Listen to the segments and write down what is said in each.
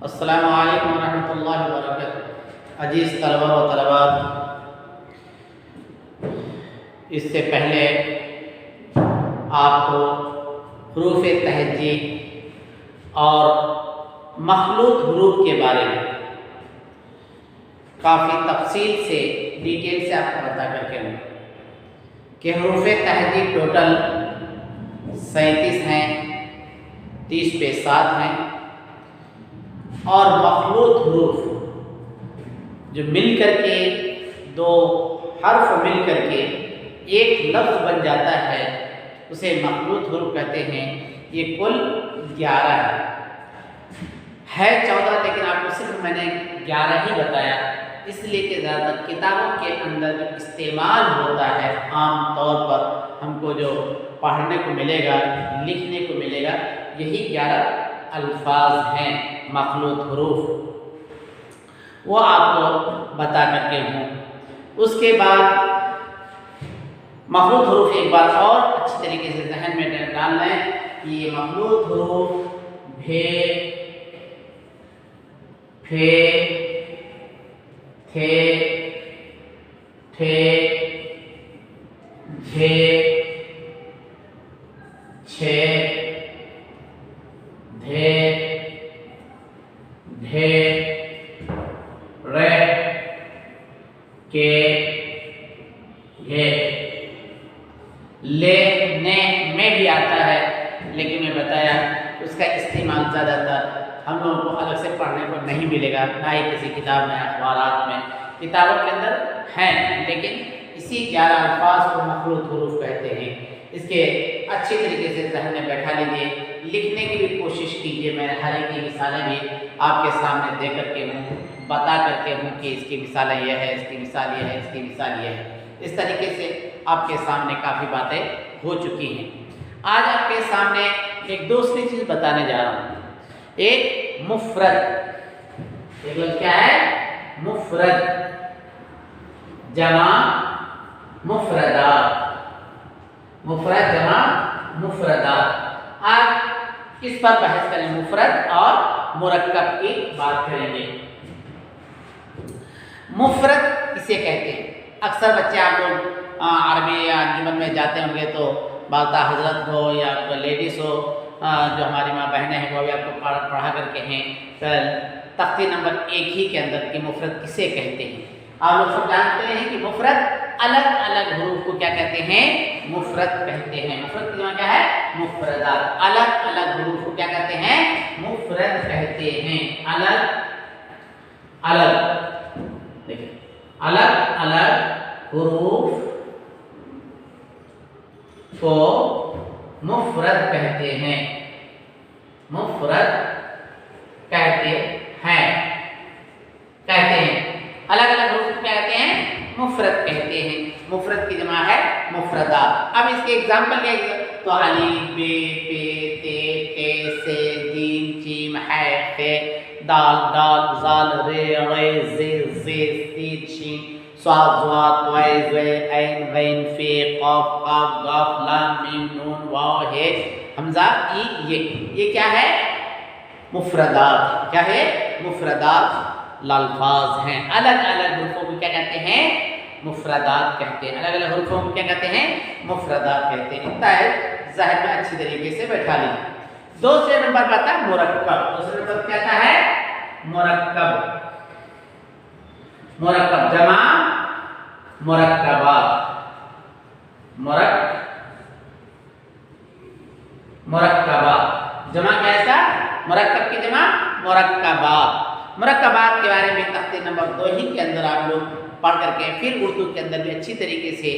अस्सलामु अलैकुम वरहमतुल्लाहि वबरकातुहू। अजीज़ तलबा व तलबात, इससे पहले आपको हरूफ तहज्जी और मखलूत हरूफ के बारे में काफ़ी तफसील से डिटेल से आपको बता करके हूँ कि हरूफ तहज्जी टोटल 37 हैं, 30 पे 7 हैं और मखलूत हरूफ जो मिल करके दो हर्फ मिल करके एक लफ्ज़ बन जाता है उसे मखलूत हरूफ कहते हैं। ये कुल 11 है 14, लेकिन आपको सिर्फ मैंने 11 ही बताया, इसलिए कि ज़्यादातर किताबों के अंदर जो इस्तेमाल होता है आम तौर पर हमको जो पढ़ने को मिलेगा, लिखने को मिलेगा, यही 11 अल्फाज हैं मखलूत हरूफ, वो आपको बता करके हूँ। उसके बाद मखलूत हरूफ एक बार और अच्छी तरीके से जहन में डाल लें कि ये मखलूत हरूफ भे, फे, थे, ठे, झे, छे, धे, ढे, रे, के, घे, ले, ने में भी आता है, लेकिन मैं बताया उसका इस्तेमाल ज़्यादातर हम लोगों को अलग से पढ़ने को नहीं मिलेगा, ना ही किसी किताब में, अखबारात में। किताबों के अंदर हैं, लेकिन इसी 11 अल्फाज को मखलूत हरूफ कहते हैं। इसके अच्छी तरीके से जहन में बैठा लीजिए, लिखने की भी कोशिश कीजिए। मैं हर एक की मिसालें भी आपके सामने दे करके हूँ, बता करके हूँ कि इसकी मिसाल यह है, इसकी मिसाल यह है, इसकी मिसाल यह है। इस तरीके से आपके सामने काफ़ी बातें हो चुकी हैं। आज आपके सामने एक दूसरी चीज़ बताने जा रहा हूँ, एक मुफरद। एक लफ्ज़ क्या है? मुफरद, जमा मुफरदात, मुफरद जमा मुफरदात। आज इस पर बहस करें, मुफरद और मुरक्कब की बात करेंगे। मुफरद किसे कहते हैं? अक्सर बच्चे आप लोग अरबी या अंजुमन में जाते होंगे तो बाता हजरत हो या लेडीज़ हो, जो हमारी माँ बहनें हैं वो भी आपको पढ़ा करके हैं तख्ती नंबर 1 ही के अंदर कि मुफरद किसे कहते हैं। आप लोग सब जानते हैं कि मुफरद अलग अलग हरूफ को क्या कहते हैं? मुफरद कहते हैं। मुफरद की जमा क्या है? मुफरदात। अलग अलग हरूफ को क्या कहते हैं? मुफरद कहते हैं। अलग अलग, देखिए, अलग अलग हरूफ को मुफरद कहते हैं। मुफरद कहते हैं, अलग अलग हरूफ को क्या कहते हैं? मुफरद कहते हैं। मुफरद की जमा है मुफरदात। अब इसके एग्जाम्पल क्या है? तो अलीफ, बे, पे, ते, से, जीम, जीम, है, फे, दाल, दाल, जाल, रे, जे, सीन, शीन, स्वाद, ज़्वाद, त्वय, ज़्वे, ऐन, गैन, फे, क़ाफ, क़ाफ, गाफ, लाम, मीम, नून, वाव, हे, हमज़ा, ई, ये क्या है? मुफरदात। क्या है? मुफरदात अल्फाज हैं। अलग अलग हरूफों को क्या कहते हैं? मुफरदात कहते हैं। अलग अलग हरूफों को क्या कहते हैं? मुफरदात कहते हैं। इतना है, ज़हन में अच्छी तरीके से बैठा लीजिए। दूसरे नंबर पर आता है मुरक्कब। दूसरे नंबर क्या आता है? मुरक्कब। मुरक्कब जमा मुरक्कबात। मुरक्कबात जमा कैसा? मुरक्कब की जमा मुरक्कबात। मुरक्कबात के बारे में तख्ते नंबर 2 ही के अंदर आप लोग पढ़ करके फिर उर्दू के अंदर भी अच्छी तरीके से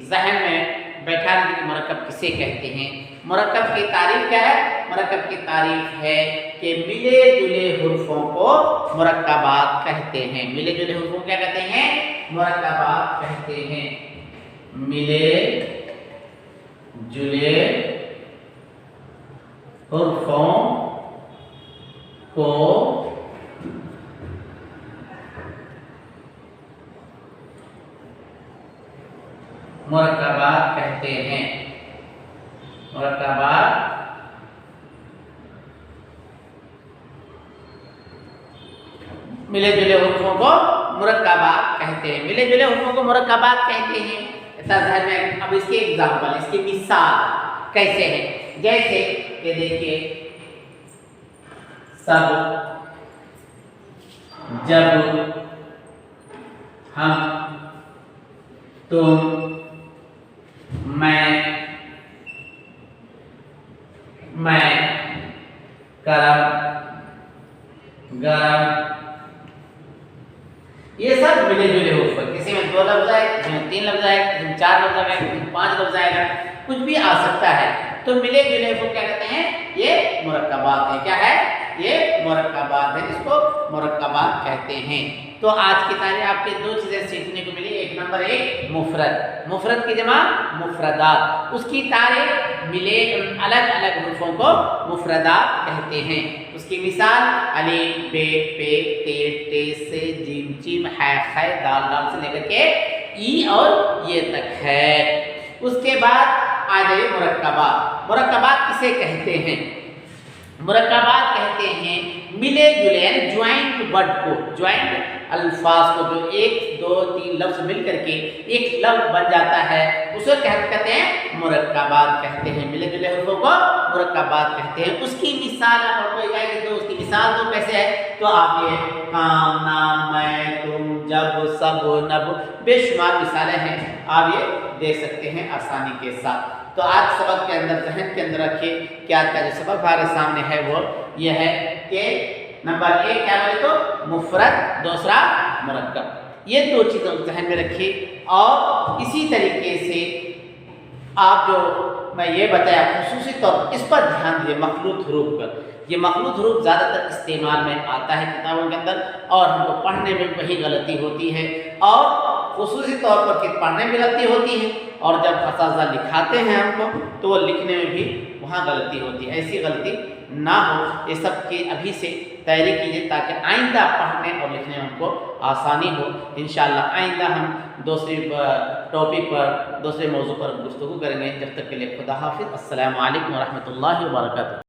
जहन में बैठा लीजिए मुरक्कब किसे कहते हैं। मुरक्कब की तारीफ क्या है? मुरक्कब की तारीफ है कि मिले जुले हुर्फों को मुरक्कबात कहते हैं। मिले जुले हुर्फों को क्या कहते हैं? मुरक्कबात कहते हैं। मिले जुले हुर्फों को मुरक्कबात कहते हैं। मुरक्कबात मिले जुले हुर्फों को मुरक्कबात कहते हैं। मिले जुले हुर्फों को मुरक्कबात कहते हैं। ज़हन में अब इसके एग्जाम्पल, इसकी मिसाल कैसे है, जैसे कि देखिए सब, जब, हम, तुम, मैं, करम, गरम, ये सब मिले जुले हुर्फ। किसी में 2 लफ्ज आए, किसी में 3 लफ्ज आए, किसी में 4 लफ्ज आए, किसी में 5 लफ्ज आएगा, कुछ भी आ सकता है। तो मिले जुले हुर्फ क्या कहते हैं, ये मुरक्कबात है। क्या है, ये मुरक्कबात है, इसको मुरक्कबात कहते हैं। तो आज की तारीख आपके 2 चीजें सीखने को मिली। एक नंबर 1 मुफरद, मुफरद की जमा मुफरदात, उसकी तारीख मिले अलग अलग हुर्फों को मुफरदात कहते हैं। उसकी मिसाल अलीफ, बे, पे, ते, टे से, जीम, चीम, है, खै, दाल, लाम से लेकर के ई और ये तक है। उसके बाद आ जाइए मुरक्कबात। मुरक्कबात किसे कहते हैं, मुरक्कबात कहते हैं मिले जुले यानी ज्वाइंट वर्ड को, ज्वाइंट अल्फाज को, जो 1, 2, 3 लफ्ज मिल करके एक लफ्ज बन जाता है, उसे कहते हैं मुरक्कबात कहते हैं। मिले जुले हुर्फों को मुरक्कबात कहते हैं। उसकी मिसाल आपको आएगी, तो उसकी मिसाल तो कैसे है, तो आप ये काम, नाम, मैं, तुम, जब, सब, नब, बेशुमार मिसालें हैं, आप ये देख सकते हैं आसानी के साथ। तो आज सबक के अंदर जहन के अंदर रखिए कि आज का जो सबक हमारे सामने है वो ये है कि नंबर 1 क्या बोले तो मुफरद, दूसरा मुरक्कब। ये 2 चीज़ों जहन में रखिए। और इसी तरीके से आप जो मैं ये बताया खुसूसी तौर पर इस पर ध्यान दीजिए, मखलूत हरूफ पर। ये मखलूत हरूफ ज़्यादातर इस्तेमाल में आता है किताबों के अंदर, और हमको पढ़ने में वही गलती होती है, और खुसूसी तौर पर कि पढ़ने में गलती होती है, और जब असाज़ा लिखाते हैं हमको तो वो लिखने में भी वहाँ गलती होती है। ऐसी गलती ना हो, ये सब की अभी से तैयारी कीजिए ताकि आइंदा पढ़ने और लिखने में हमको आसानी हो। इंशाअल्लाह आइंदा हम दूसरे टॉपिक पर, दूसरे मौजू पर गुफ्तगू करेंगे। जब तक के लिए खुदा हाफिज़। अस्सलामु अलैकुम व रहमतुल्लाहि व बरकातुहू।